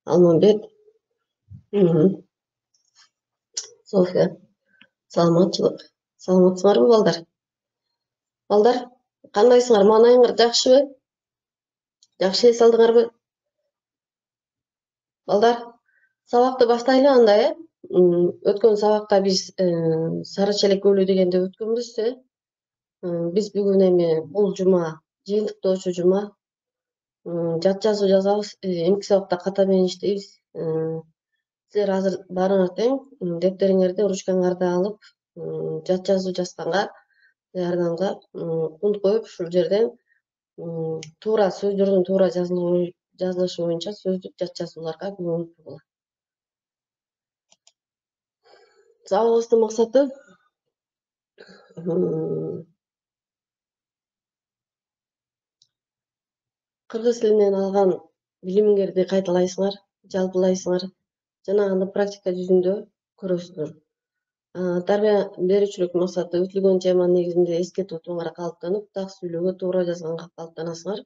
Алмамбет, София, саламатчылык. Саламатсыңарбы балдар? Балдар, кандайсыңар? Маанайыңар жакшыбы? Жакшы эс алдыңарбы? Балдар, сабакты баштайлы анда, Өткөн сабакта биз Сары Челек көлү дегенде өткөнбүз, Биз бүгүн эми бул жума, жыйынтыктоочу жума, жат жазуу жазабыз. Эмки сабакта ката менен иштейбиз. Силер азыр баарыңар тең дептериңерди, ручкаңарды алып, жат жазуу жазганга даярданга кунт коюп, ушул жерден туура сөздөрдүн туура жазылышы боюнча сөздүк жат жазууларга көңүл бургула. Сабагыбыздын максаты кыргыз тилинен алган билимиңерди кайталайсыңар, жалпылайсыңар, жана аны практика жүзүндө көрөсүңөр. Тарбия берүүчүлүк максаты өтүлгөн тема негизинде эске тутууңар калыптанып, так сүйлөөгө, туура жазганга калыптанасыңар.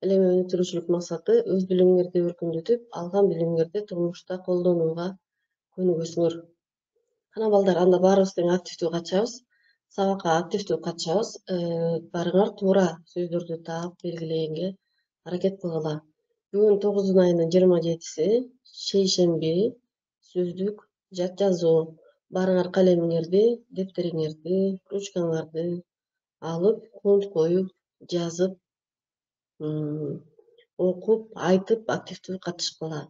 Ал эми өнүктүрүүчүлүк максаты өз билимиңерди өркүндөтүп, алган билимиңерди турмушта колдонууга көнүгөсүңөр. Кана балдар, анда баарыбыз тең активдүү катышабыз. Сабакка активдүү катышабыз. Баарыңар туура сөздөрдү таап белгилегенге аракет кылгыла. Бүгүн 9 айынын 27-си, шейшемби, сөздүк жат жазуу. Баарыңар калемиңерди, дептериңерди, ручкаңарды алып, кунт коюп, жазып, окуп, айтып, активдүү катышкыла.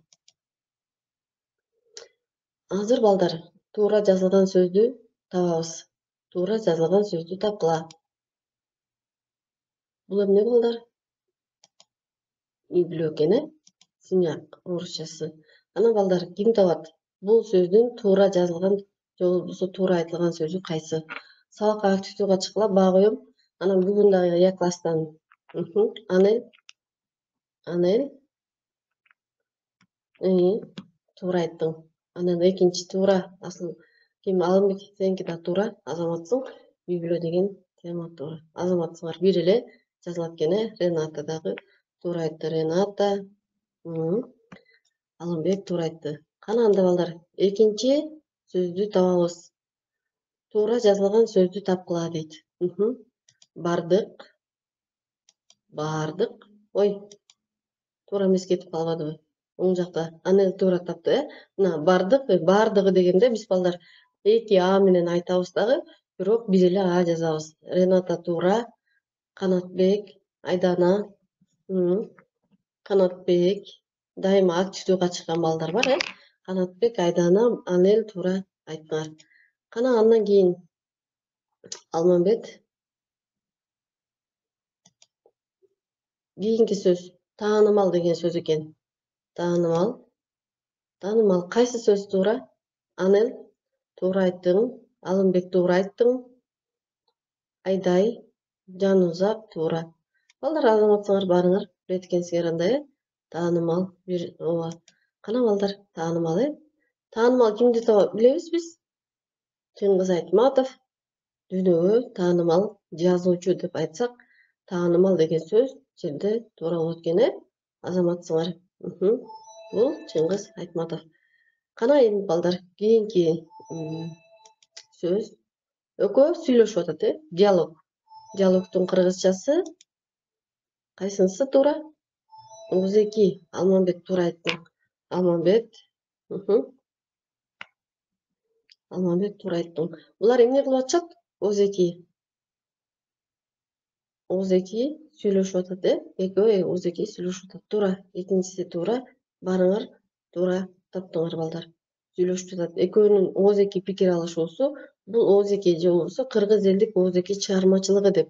Азыр балдар, туура жазылган сөздү табабыз. Туура жазылган сөздү тапкыла. Бул эмне балдар? Үй бүлө экен, Синяк орусчасы. Ана балдар, ким табат? Бул сөздүн туура жазылган же болбосо туура айтылган сөзү кайсы? Сабакка активдүү катышкыла, баа коем. Анан бүгүн дагы Я класстан Анель, туура айттың. Анан экинчи туура, асыл ким? Алымбек, сеники да туура, азаматсың. Үй бүлө деген тема туура. Азаматсыңар бир эле жазылат экен, Рената дагы туура айтты. Рената, Алымбек туура айтты. Кана анда балдар, экинчи сөздү табабыз. Туура жазылган сөздү тапкыла дейт. Бардык. Ой, туура эмес кетип калбадыбы? Оң жакта. Анель туура тапты, Мына бардыгы дегенде биз балдар эки А менен айтабыз дагы, бирок бир эле А жазабыз. Рената туура, Канатбек, Айдана, Канатбек, дайыма активдүү катышкан балдар бар, Канатбек, Айдана, Анель туура айттыңар. Кана андан кийин Алмамбет. Кийинки сөз таанымал деген сөз экен. Таанымал. Таанымал кайсы сөз туура? Анель туура айттың, Алымбек туура айттың, Айдай, Жанузак туура. Балдар, азаматсыңар баарыңар билет экенсиңер анда, Таанымал бир ооба. Кана балдар, таанымал, Таанымал кимди табат билебиз биз? Чыңгыз Айтматов дүйнөгө таанымал жазуучу деп айтсак, таанымал деген сөз жерде туура болот экен, азаматсыңар. Бул Чыңгыз Айтматов. Кана эми балдар, кийинки сөз экөө сүйлөшүп атат, диалог. Диалогтун кыргызчасы кайсынысы туура? Озеки. Алмамбет туура айттың. Алмамбет туура айттың. Булар эмне кылып атышат? Озеки сүйлөшүп атат, экөө Озеки сүйлөшүп атат. Туура, экинчиси туура. Баарыңар туура таптыңар балдар. Сүйлөшүп атат. Экөөнүн Озеки пикир алышуусу, бул Озеки же болбосо кыргыз элдик Озеки чыгармачылыгы деп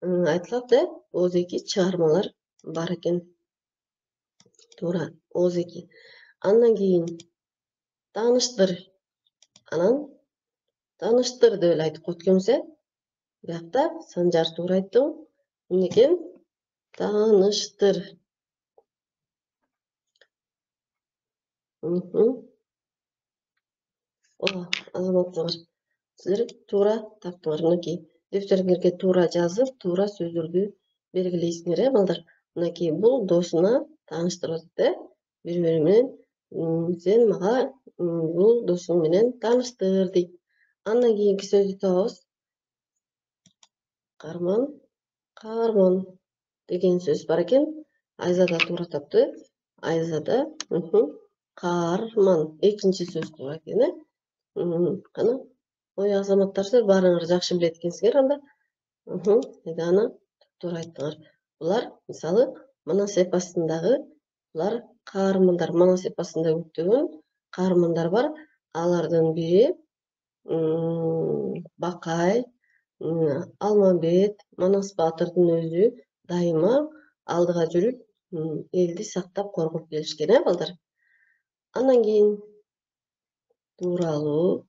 айтылат, Озеки чыгармалар бар экен. Туура, Озеки. Андан кийин тааныштыр. Анан тааныштыр деп эле айтып коет экенбиз, Биякта Санжар туура айттың. Эмне экен? Тааныштыр. Ооба, азаматсыңар. Силер туура таптыңар. Мынакей дефтериңерге туура жазып, туура сөздөрдү белгилейсиңер, балдар. Мынакей бул досуна тааныштырып атат, бири-бири менен Сен мага бул досуң менен тааныштыр дейт. Андан кийинки сөздү табабыз. Каарман, каарман деген сөз бар экен. Айзада туура тапты. Айзада, каарман. Экинчи сөз туура экен, э? Кана, ой азаматтарчы баарыңар жакшы билет экенсиңер анда. Аны туура айттыңар. Булар мисалы манас эпосундагы булар каармандар. Манас эпосунда көптөгөн каармандар бар. Алардын бири Бакай, Алмамбет, Манас баатырдын өзү дайыма алдыга жүрүп, элди сактап коргоп келишкен, балдар. Андан кийин тууралуу,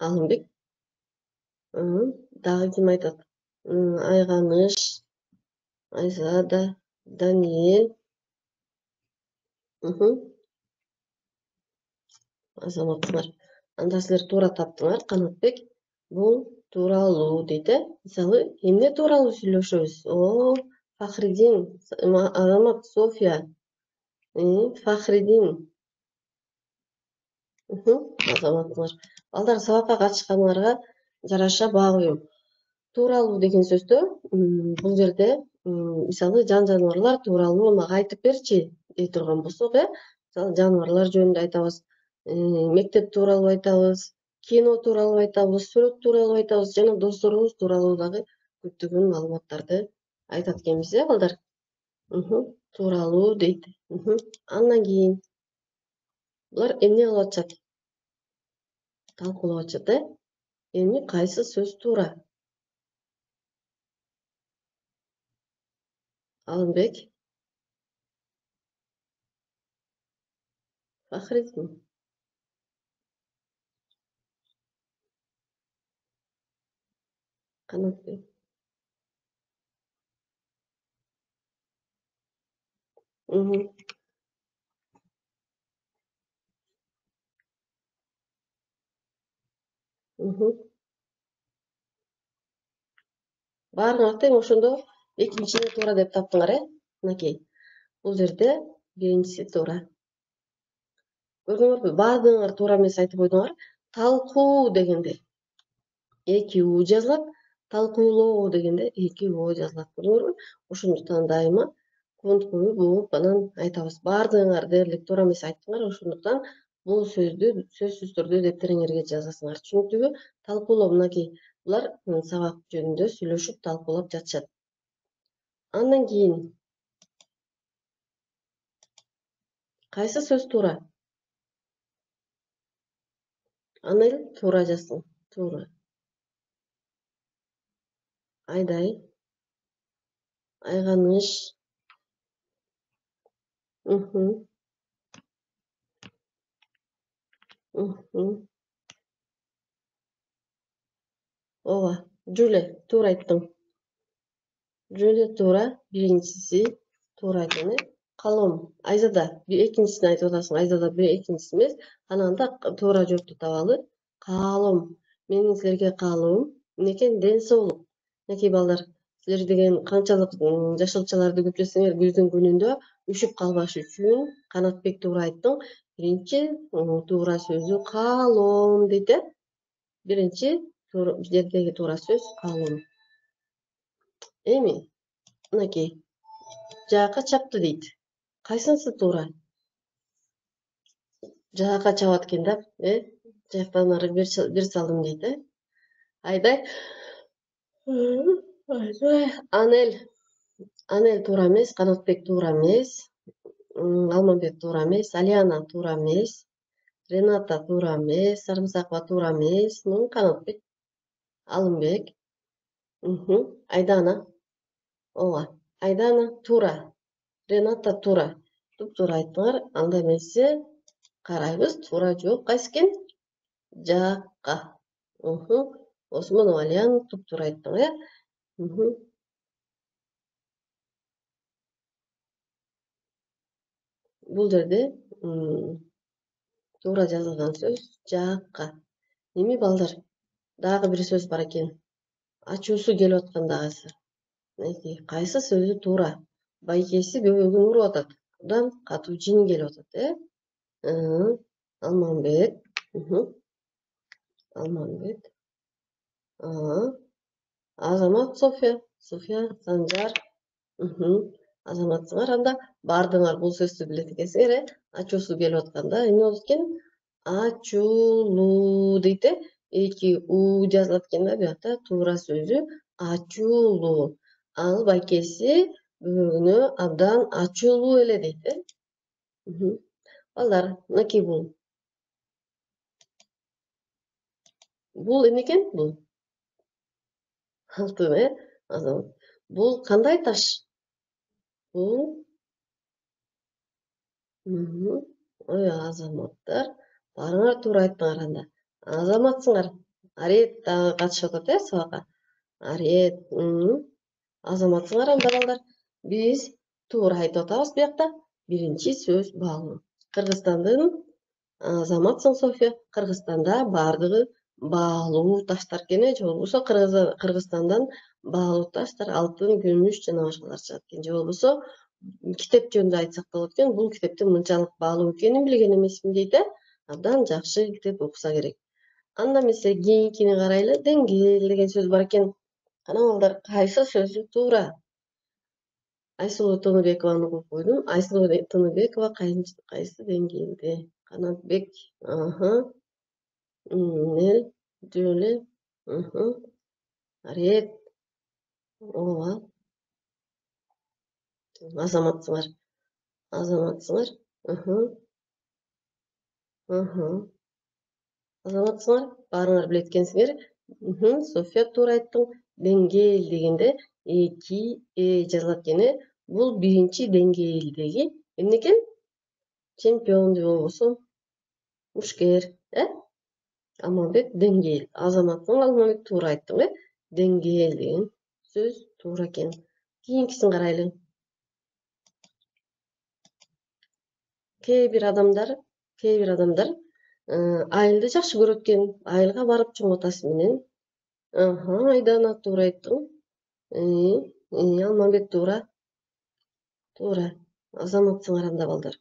Алымбек. Дагы ким айтат? Айганыш, Айзада, Даниэль. Азаматтар. Анда силер туура таптыңар. Канатбек бул тууралуу дейт, э? Мисалы, эмне тууралуу сүйлөшөбүз? Фахридин, Азамат, София, Фахридин. Азаматтар. Балдар, сабакка катышканыңарга жараша баа коём. Тууралуу деген сөздө бул жерде мисалы жан-жаныбарлар тууралуу мага айтып берчи дей турган болсок, э? Мисалы жаныбарлар жөнүндө айтабыз, мектеп тууралуу айтабыз, кино тууралуу айтабыз, сүрөт тууралуу айтабыз жана досторубуз тууралуу дагы көптөгөн маалыматтарды айтат экенбиз, э, балдар? Тууралуу дейт. Андан кийин булар эмне кылып атышат? Талкуулап атышат, э? Эми кайсы сөз туура? Алымбек, Фахридин. Канатбек. Баарыңар тең ошондо экинчини туура деп таптыңар, э? Мынакей. Бул жерде биринчиси туура. Көрдүңөрбү? Баардыгыңар туура эмес айтып койдуңар. Талкуу дегенде 2 у жазылат, талкуулоо дегенде 2 о жазылат. Көрдүңөрбү? Ошондуктан дайыма конт коюп бугуп анан айтабыз. Баардыгыңар дээрлик туура эмес айттыңар, ошондуктан бул сөздү сөзсүз түрдө дептериңерге жазасыңар. Түшүнүктүүбү? Талкуулоо мынакей. Булар сабак жөнүндө сүйлөшүп, талкуулап жатышат. Андан кийин кайсы сөз туура? Анель туура жазсын. Туура. Айдай, айганыш. Ооба, Жуле туура айттың. Жуле туура, биринчиси туура экен, э? Калом, Айзада, экинчисин айтып атасың. Айзада экинчиси эмес. Анан да туура жоопту табалы. Каалом. Менин силерге каалоом эмне экен? Ден соолук. Мынакей балдар, силер деген канчалык жашылчаларды көпчөсөңөр күздүн күнүндө үшүп калбаш үчүн Канатбек туура айттың. Биринчи туура сөзү каалом дейт, э? Биринчи жердеги туура сөз каалом. Эми мынакей жаакка чапты дейт. Кайсынысы туура? Жаакка чабат экен да, э? Жактан ары бир салдым дейт, э? Айдай. Анель туура эмес, Канатбек туура эмес, Алмамбет туура эмес, Алиана туура эмес, Рената туура эмес, Сарымсакова туура эмес, Канатбек, Алымбек, Айдана. Ооба, Айдана туура, Рената туура. Туп-туура айттыңар. Анда эмесе карайбыз, туура жооп кайсы экен? Жаакка. Осмонова Алияна туп-туура айттың, э? Бул жерде туура жазылган сөз жаакка. Эми балдар, дагы бир сөз бар экен. Ачуусу келип аткан дагысы. Кайсы сөзү туура? Байкеси көбөгүн уруп атат. Абдан катуу жин келип атат, Алмамбет. Алмамбет. Азамат, София, Санжар. Азаматсыңар, анда баардыгыңар бул сөздү билет экенсиңер, ачуусу келип атканда эмне болот экен? Ачуулуу дейт, эки у жазылат экен да буякта, туура сөзү ачуулуу. Ал байкеси бөбөгүнө абдан ачуулуу эле дейт, Балдар, мынакей бул. Бул эмне экен? Бул алтын, Азамат. Бул кандай таш? Бул ой, азаматтар, баарыңар туура айттыңар анда. Азаматсыңар. Арет дагы катышып атат, сабакка. Арет, азаматсыңар анда балдар. Биз туура айтып атабыз буякта. Биринчи сөз баалуу. Кыргызстандын азаматсың, София. Кыргызстанда баардыгы баалуу таштар экен, же болбосо Кыргызстандан баалуу таштар, алтын, күмүш жана башкалар чыгат экен. Же болбосо китеп жөнүндө айтсак да болот экен. Бул китептин мынчалык баалуу экенин билген эмесмин дейт, Абдан жакшы китеп окуса керек. Андан эмесе кийинкини карайлы. Деңгээл деген сөз бар экен. Кана балдар, кайсы сөзү туура? Айсулуу Тыныбекованы угуп койдум. Айсулуу Тыныбекова кайсы деңгээлде? Канатбек, Жөле, Арет, ооба. Азаматсыңар. Азаматсыңар. Азаматсыңар, баарыңар билет экенсиңер. София, туура айттың. Деңгээл дегенде эки жазылат экен. Бул биринчи деңгээлдеги эмне экен? Чемпион же болбосо мушкер, Алмамбет, деңгээл. Азаматтың Алмамбет туура айттың, Деңгээл деген сөз туура экен. Кийинкисин карайлы. Кээ бир адамдар айылды жакшы көрөт экен. Айылга барып чоңотасы менен. Айдана, туура айттың. Алмамбет туура. Азаматсыңар анда балдар.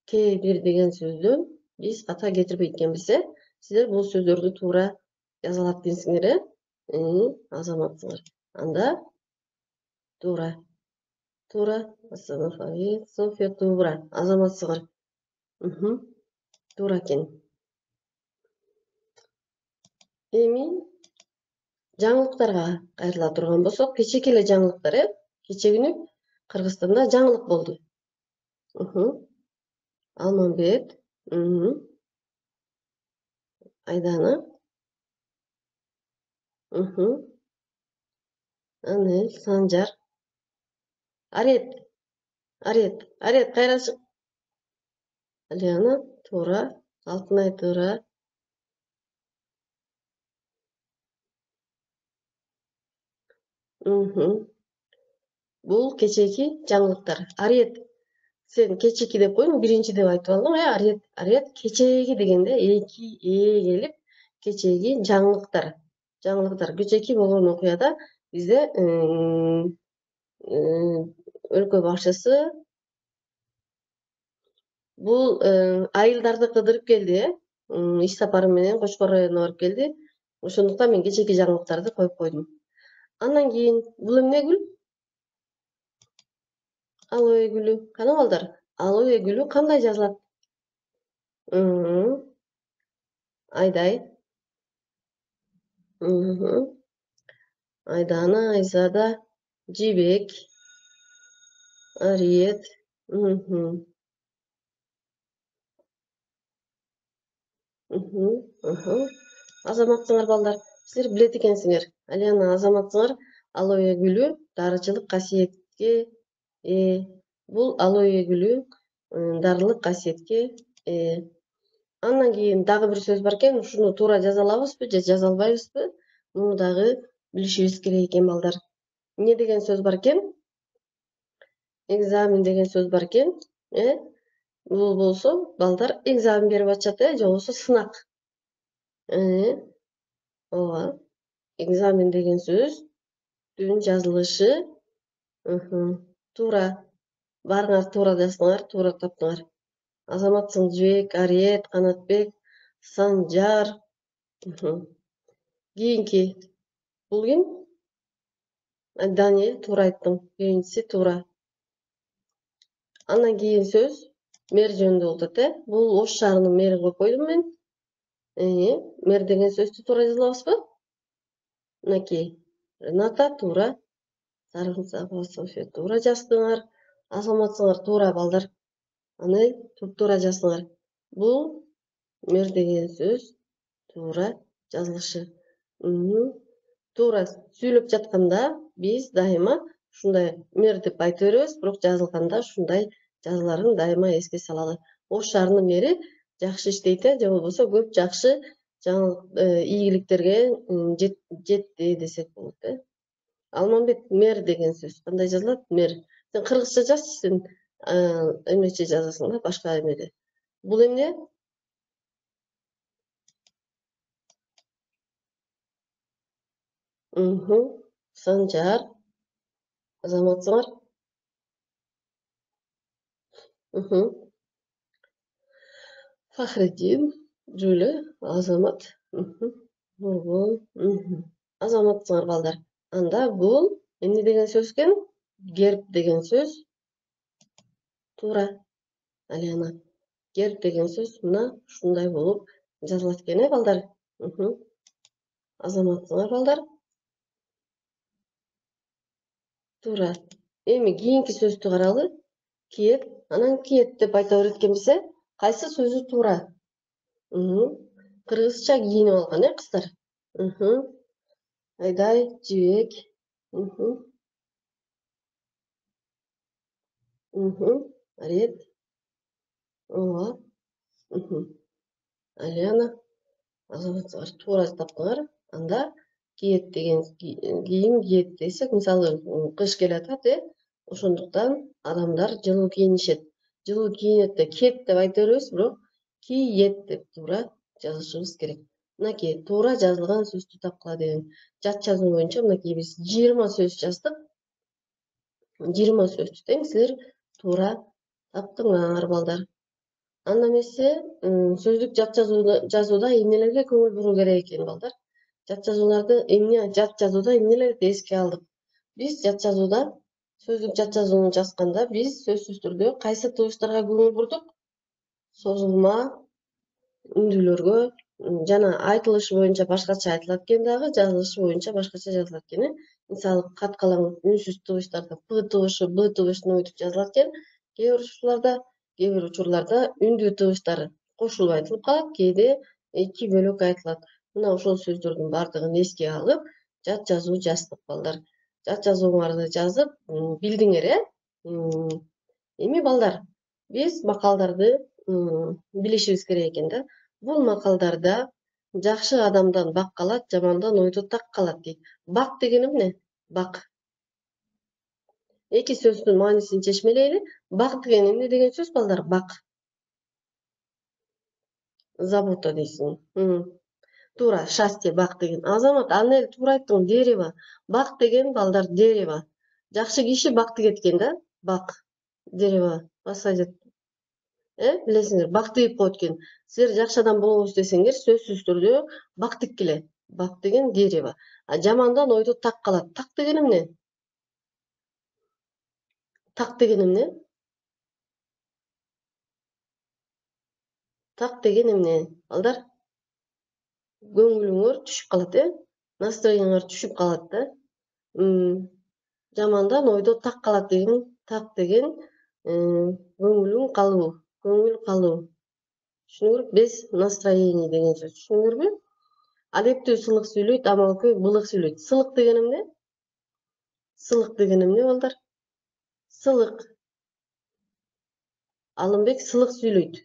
Кээ бир деген сөздө биз ката кетирбейт экенбиз, Сиздер бул сөздөрдү туура жаза алат экенсиңер, Азаматсыңар. Анда туура. София, туура. Азаматсыңар. Туура экен. Эми жаңылыктарга кайрыла турган болсок, кечеки эле жаңылыктар, Кече күнү Кыргызстанда жаңылык болду. Алмамбет, Айдана, Анель, Санжар, Арет, кайра чык. Алиана, туура. Алтынай, туура. Бул кечеки жаңылыктар. Арет, сен кечеки деп койдуң, биринчи деп айтып алдың, Арет кечеги дегенде эки келип, кечеги жаңылыктар. Кечеки болгон окуяда бизде өлкө башчысы бул айылдарды кыдырып келди, иш сапары менен Кочкор районуна барып келди. Ошондуктан мен кечеки жаңылыктарды коюп койдум. Андан кийин бул эмне гүл? Алоэ гүлү. Кана балдар, алоэ гүлү кандай жазылат? Айдай. Айдана, Айзада, Жибек, Арет. Азаматсыңар балдар. Силер билет экенсиңер. Алиана, азаматсыңар. Алоэ гүлү дарычылык касиетке бул алоэ гүлү дарылык касиетке Андан кийин дагы бир сөз бар экен. Ушуну туура жаза алабызбы же жаза албайбызбы? Муну дагы билишибиз керек экен балдар. Эмне деген сөз бар экен? Экзамен деген сөз бар экен, Бул болсо балдар экзамен берип атышат, же болбосо сынак. Ооба. Экзамен деген сөздүн жазылышы туура. Барыңар туура жаздыңар, туура таптыңар. Азамат Сыңжыбек, Ариет, Канатбек, Санжар. Кийинки бул ким? Даниэль, туура айттың. Биринчиси туура. Андан кийин сөз мэр жөнүндө болуп атат, Бул Ош шаарынын мэри коюп койдум мен. Мэр деген сөздү туура жазылабызбы? Мынакей. Рената туура. Сарымсакова София туура жаздыңар. Азаматсыңар туура балдар. Аны туура жаздыңар. Бул мэр деген сөз туура жазылышы. Туура сүйлөп жатканда биз дайыма ушундай мэр деп айта беребиз, бирок жазылганда ушундай жазыларын дайыма эске салалы. Ош шаарынын мэри жакшы иштейт, же болбосо көп жакшы ийгиликтерге жетти десек болот. Алмамбет, мэр деген сөз кандай жазылат? Мэр. Сен кыргызча жаз, сен эмнече жазасың да, башка эмеде. Бул эмне? Санжар. Азаматсыңар. Фахриддин, Жуле, Азамат. Нургул. Азаматсыңар балдар. Анда бул эмне деген сөз экен? Герб деген сөз. Туура. Алена. Герб деген сөз мына ушундай болуп жазылат экен, балдар. Азаматсыңар балдар. Туура. Эми кийинки сөздү каралы. Киет, анан киет деп айта берет экенбиз, кайсы сөзү туура? Кыргызча кийинип алган, кыздар. Айдай, Жибек. Арет. Ооба. Алена. Азаматсыңар туура таптыңар. Анда киет деген кийим кийет десек, мисалы кыш келатат, ошондуктан адамдар жылуу кийинишет. Жылуу кийинет деп кет деп айта беребиз, бирок кийет деп туура жазышыбыз керек. Мынакей туура жазылган сөздү тапкыла деген жат жазуу боюнча мынакей биз 20 сөз жаздык. 20 сөздү тең силер туура таптыңар балдар. Анда эмесе сөздүк жат жазууда эмнелерге көңүл буруу керек экен балдар? Жат жазууда эмнелерди эске алдык? Биз жат жазууда сөздүк жат жазууну жазганда биз сөзсүз түрдө кайсы тыбыштарга көңүл бурдук? Созулма үндүүлөргө, жана айтылышы боюнча башкача айтылат экен дагы, жазылышы боюнча башкача жазылат экен. Мисалы каткалаң үнсүз тыбыштарда п тыбышы б тыбышына өтүп жазылат экен. Кээ бир учурларда үндүү тыбыштар кошулуп айтылып калат, кээде эки бөлөк айтылат. Мына ошол сөздөрдүн баардыгын эске алып, жат жазуу жаздык балдар. Жат жазууңарды жазып билдиңер, Эми балдар, биз макалдарды билишибиз керек экен да. Бул макалдарда жакшы адамдан бак калат, жамандан ойдо так калат дейт. Бак деген эмне? Бак. Эки сөздүн маанисин чечмелейли. Бак деген эмне деген сөз балдар? Бак. Забота дейсиң. Туура, счастье, бак деген. Азамат, аны эле туура айттың, дерево. Бак деген балдар дерево. Жакшы киши бакты кеткен да? Бак. Дерево. Посадят. Билесиңер, бак тигип коет экен. Силер жакшы адам болобуз десеңер, сөзсүз түрдө бак тиккиле. Бак деген дерево. А жамандан ойдо так калат. Так деген эмне? Так деген эмне? Так деген эмне? Балдар, көңүлүңөр түшүп калат, настроениеңер түшүп калат да. Жамандан ойдо так калат деген, так деген көңүл калуу. Түшүнүңөр, без настроения деген сөз. Түшүнүңөрбү? Адептүү сылык сүйлөйт, амалкөй былык сүйлөйт. Сылык деген эмне? Сылык деген эмне балдар? Сылык. Алымбек сылык сүйлөйт.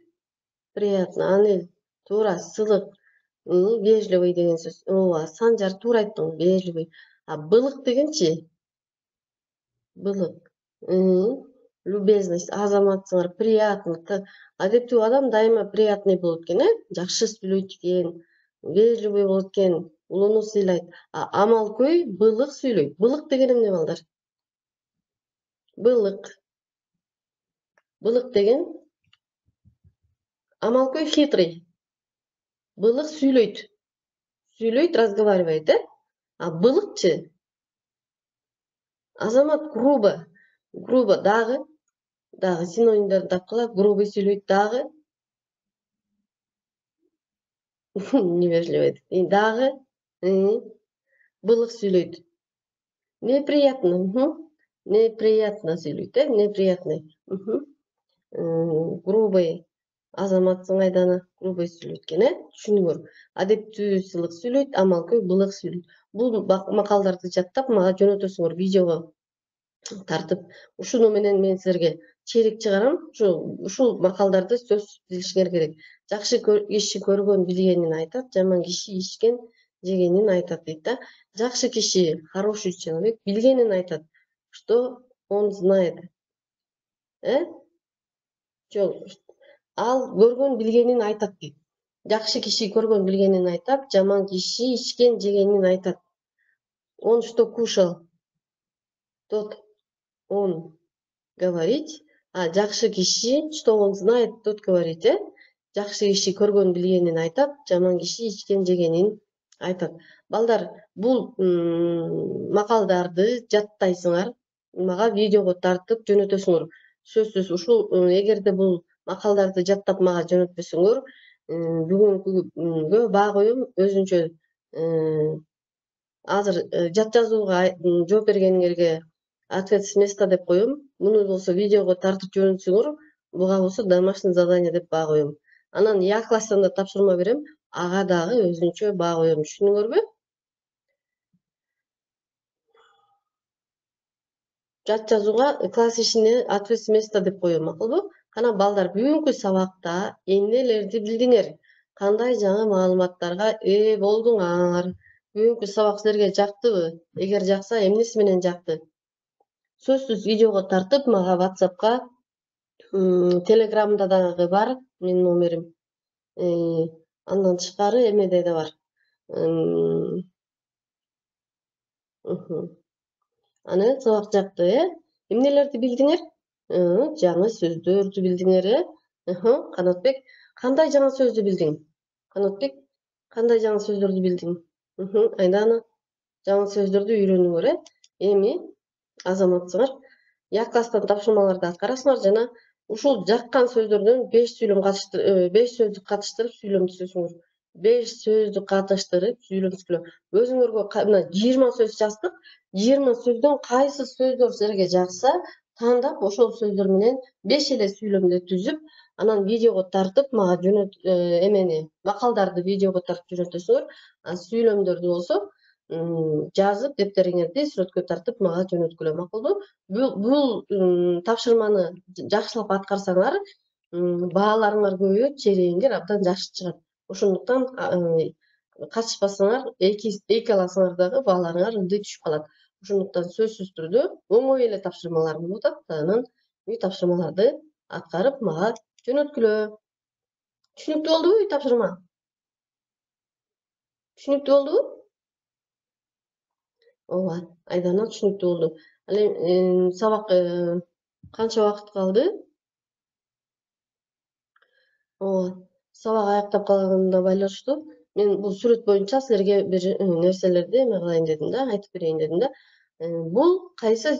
Приятно. Анель туура, сылык. Вежливый деген сөз. Ооба, Санжар туура айттың, вежливый. А былык дегенчи? Былык. Любезность, азаматсыңар, приятно. Адептүү адам дайыма приятный болот экен, жакшы сүйлөйт экен, вежливый болот экен, улууну сыйлайт. А амалкөй былык сүйлөйт. Былык деген эмне балдар? Былык. Былык деген амалкөй хитрый. Былык сүйлөйт. Сүйлөйт, разговаривает, а былыкчы Азамат грубо. Грубо дагы синонимдерин тапкыла. Грубый сүйлөйт дагы. Невежливый. Дагы былык сүйлөйт. Неприятно. Неприятно сүйлөйт, неприятный. Грубый азаматсың айдана. Грубый сүйлөйт экен, түшүнүңөр. Адептүү сылык сүйлөйт, амалкөй былык сүйлөйт. Бул макалдарды жаттап мага жөнөтөсүңөр видеого тартып. Ушуну менен мен силерге черик чыгарам. Ушул макалдарды сөзсүз билишиңер керек. Жакшы киши көргөн билгенин айтат, жаман киши ичкен жегенин айтат дейт да. Жакшы киши, хороший человек билгенин айтат. Что он знает. Жок. Ал көргөн билгенин айтат дейт. Жакшы киши көргөн билгенин айтат, жаман киши ичкен жегенин айтат. Он что кушал, тот он говорит, а жакшы киши, что он знает, тот говорит, жакшы киши көргөн билгенин айтат, жаман киши ичкен жегенин айтат. Балдар, бул макалдарды жаттайсыңар, мага видеого тартып жөнөтөсүңөр. Сөзсүз ушул эгерде бул макалдарды жаттап мага жөнөтпөсөңөр, бүгүнкүгө баа коем, өзүнчө азыр жат жазууга жооп бергениңерге ответ с места деп коем. Муну болсо видеого тартып жөнөтсөңөр, буга болсо домашний задание деп баа коем. Анан Я класстан да тапшырма берем, ага дагы өзүнчө баа коем. Түшүндүңөрбү? Жат жазууга класс ишине ответ с места деп коем, макулбу? Кана балдар, бүгүнкү сабакта эмнелерди билдиңер? Кандай жаңы маалыматтарга ээ болдуңар? Бүгүнкү сабак силерге жактыбы? Эгер жакса, эмнеси менен жакты? Сөзсүз видеого тартып мага WhatsApp'ка, Telegram'da дагы бар менин номерим. Андан тышкары эмеде да бар. Аны сабак жакты, эмнелерди билдиңер? Жаңы сөздөрдү билдиңер, Канатбек, кандай жаңы сөздү билдиң? Канатбек, кандай жаңы сөздөрдү билдиң? Айдана, жаңы сөздөрдү үйрөнүңөр, Эми азаматсыңар. Я класстан тапшырмаларды аткарасыңар жана ушул жаккан сөздөрдөн 5 сөздү катыштырып сүйлөм түзөсүңөр. 5 сөздү катыштырып сүйлөм түзгүлө. Өзүңөргө мына 20 сөз жаздык. 20 сөздөн кайсы сөздөр силерге жакса, тандап ошол сөздөр менен 5 эле сүйлөмдү түзүп, анан видеого тартып мага макалдарды видеого тартып жөнөтөсүңөр. А сүйлөмдөрдү болсо жазып дептериңерди сүрөткө тартып мага жөнөткүлө, макулбу? Бул тапшырманы жакшылап аткарсаңар, бааларыңар көбөйөт, черегиңер абдан жакшы чыгат. Ошондуктан катышпасаңар, эки аласыңар дагы бааларыңар ылдый түшүп калат. Ошондуктан сөзсүз түрдө оңой эле тапшырмалар болуп атат. Анан үй тапшырмаларды аткарып мага жөнөткүлө. Түшүнүктүү болдубу үй тапшырма? Түшүнүктүү болдубу? Ооба, Айдана түшүнүктүү болду. Ал эми сабак канча убакыт калды? Ооба, сабак аяктап калганына байланыштуу мен бул сүрөт боюнча силерге бир нерселерди эме кылайын дедим да, айтып берейин дедим да. Бул кайсы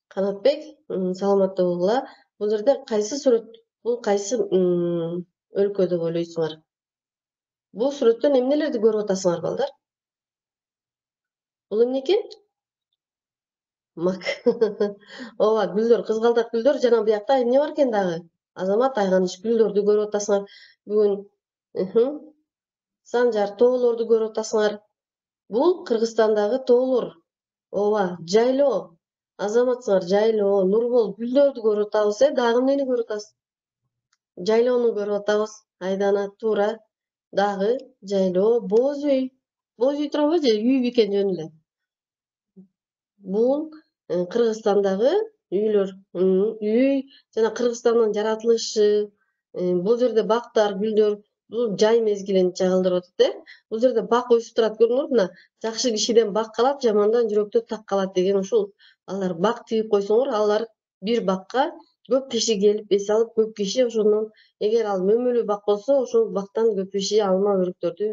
Канатбек, саламатта болгула. Бул жерде кайсы сүрөт? Бул кайсы өлкө деп ойлойсуңар? Бул сүрөттөн эмнелерди көрүп атасыңар, балдар? Бул эмне экен? Мак. Ооба, гүлдөр, кызгалдак гүлдөр жана буякта эмне бар экен дагы? Азамат, айганыч гүлдөрдү көрүп атасыңар. Бүгүн Санжар, тоолорду көрүп атасыңар. Бул Кыргызстандагы тоолор. Ооба, жайлоо. Азаматсыңар, жайлоо. Нурбол, гүлдөрдү көрүп атабыз, дагы эмнени көрүп атабыз? Жайлоону көрүп атабыз. Айдана, туура. Дагы жайлоо, боз үй. Боз үй турабы же үй бекен жөн эле? Бул Кыргызстандагы үйлөр, үй жана Кыргызстандын жаратылышы, бул жерде бактар, гүлдөр, бул жай мезгилин чагылдырып атат, Бул жерде бак өсүп турат, көрдүңөрбү? Мына жакшы кишиден бак калат, жамандан жүрөктө так калат деген ушул. Алар бак тигип койсоңор, алар бир бакка Көп киши келип эс алып, көп киши ошондон эгер ал мөмөлүү бак болсо, ошол бактан көп киши алма өрүктөрдү